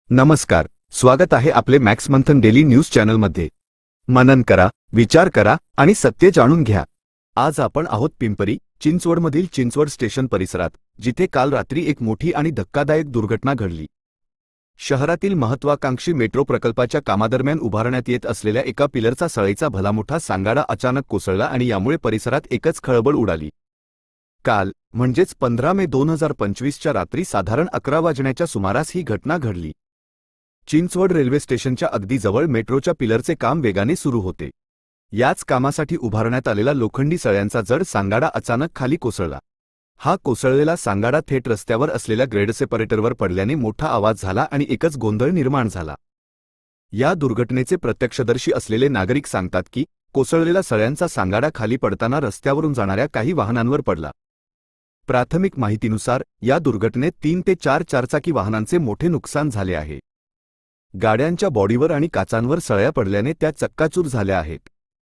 नमस्कार, स्वागत आहे आपले मॅक्स मंथन डेली न्यूज चॅनलमध्ये। मनन करा, विचार करा आणि सत्य जाणून घ्या। आज आपण आहोत पिंपरी चिंचवडमधील चिंचवड स्टेशन परिसरात, जिथे काल रात्री एक मोठी आणि धक्कादायक दुर्घटना घडली। शहरातील महत्त्वाकांक्षी मेट्रो प्रकल्पाच्या कामादरम्यान उभारण्यात येत असलेल्या एका पिलरचा सळईचा भलामोठा सांगाडा अचानक कोसळला आणि यामुळे परिसरात एकच खळबळ उडाली। काल म्हणजेच 15 मे 2025 च्या रात्री साधारण 11 वाजण्याच्या सुमारास ही घटना घडली। चिंचवड रेल्वे स्टेशनच्या अगदी जवळ मेट्रोच्या पिलरचे काम वेगाने सुरू होते। याच कामासाठी उभारण्यात आलेला लोखंडी सळ्यांचा जड सांगाडा अचानक खाली कोसळला। हा कोसळलेला सांगाडा थेट रस्त्यावर असलेल्या ग्रेड सेपरेटरवर पडल्याने मोठा आवाज झाला आणि एकच गोंधळ निर्माण झाला। या दुर्घटनेचे प्रत्यक्षदर्शी असलेले नागरिक सांगतात की कोसळलेला सळ्यांचा सांगाडा खाली पडताना रस्त्यावरून जाणाऱ्या काही वाहनांवर पडला। प्राथमिक माहितीनुसार या दुर्घटनेत 3 ते 4 चारचाकी वाहनांचे मोठे नुकसान झाले आहे। गाड्यांच्या बॉडीवर आणि काचांवर सळ्या पडल्याने त्या चक्काचूर झाल्या आहेत।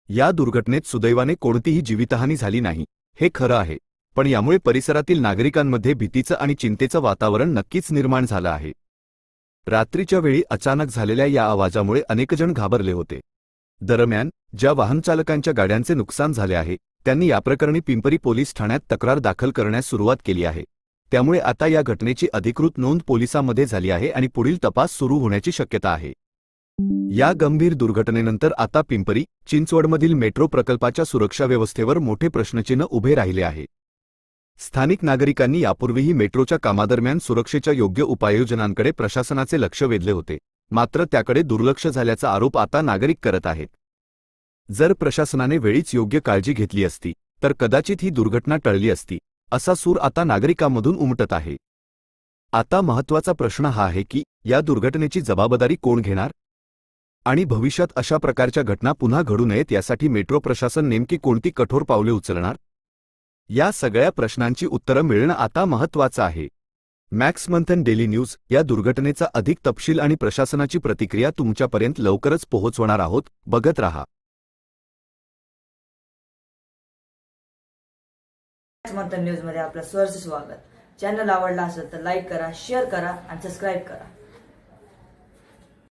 या दुर्घटनेत सुदैवाने कोणतीही जीवितहानी झाली नाही, हे खरं आहे, पण यामुळे परिसरातील नागरिकांमध्ये भीतीचं आणि चिंतेचं वातावरण नक्कीच निर्माण झालं आहे। रात्रीच्या वेळी अचानक झालेल्या या आवाजामुळे अनेकजण घाबरले होते। दरम्यान ज्या वाहनचालकांच्या गाड्यांचे नुकसान झाले आहे, त्यांनी याप्रकरणी पिंपरी पोलीस ठाण्यात तक्रार दाखल करण्यास सुरुवात केली आहे। त्यामुळे आता या घटनेची अधिकृत नोंद पोलिसांमध्ये झाली आहे आणि पुढील तपास सुरू होण्याची शक्यता आहे। या गंभीर दुर्घटनेनंतर आता पिंपरी चिंचवडमधील मेट्रो प्रकल्पाच्या सुरक्षा व्यवस्थेवर मोठे प्रश्नचिन्ह उभे राहिले आहे। स्थानिक नागरिकांनी यापूर्वीही मेट्रोच्या कामादरम्यान सुरक्षेच्या योग्य उपाययोजनांकडे प्रशासनाचे लक्ष वेधले होते, मात्र त्याकडे दुर्लक्ष झाल्याचा आरोप आता नागरिक करत आहेत। जर प्रशासनाने वेळीच योग्य काळजी घेतली असती तर कदाचित ही दुर्घटना टळली असती, असा सूर आता नागरिकांमधून उमटत आहे। आता महत्त्वाचा प्रश्न हा आहे की या दुर्घटनेची जबाबदारी कोण घेणार आणि भविष्यात अशा प्रकारच्या घटना पुन्हा घडू नयेत यासाठी मेट्रो प्रशासन नेमकी कोणती कठोर पावले उचलणार? या सगळ्या प्रश्नांची उत्तरं मिळणं आता महत्त्वाचं आहे। मॅक्स मंथन डेली न्यूज या दुर्घटनेचा अधिक तपशील आणि प्रशासनाची प्रतिक्रिया तुमच्यापर्यंत लवकरच पोहोचवणार आहोत, बघत रहा। मंथन न्यूज मध्ये आपलं सहर्ष स्वागत। चॅनल आवडला असेल तर लाईक करा, शेअर करा आणि सबस्क्राइब करा।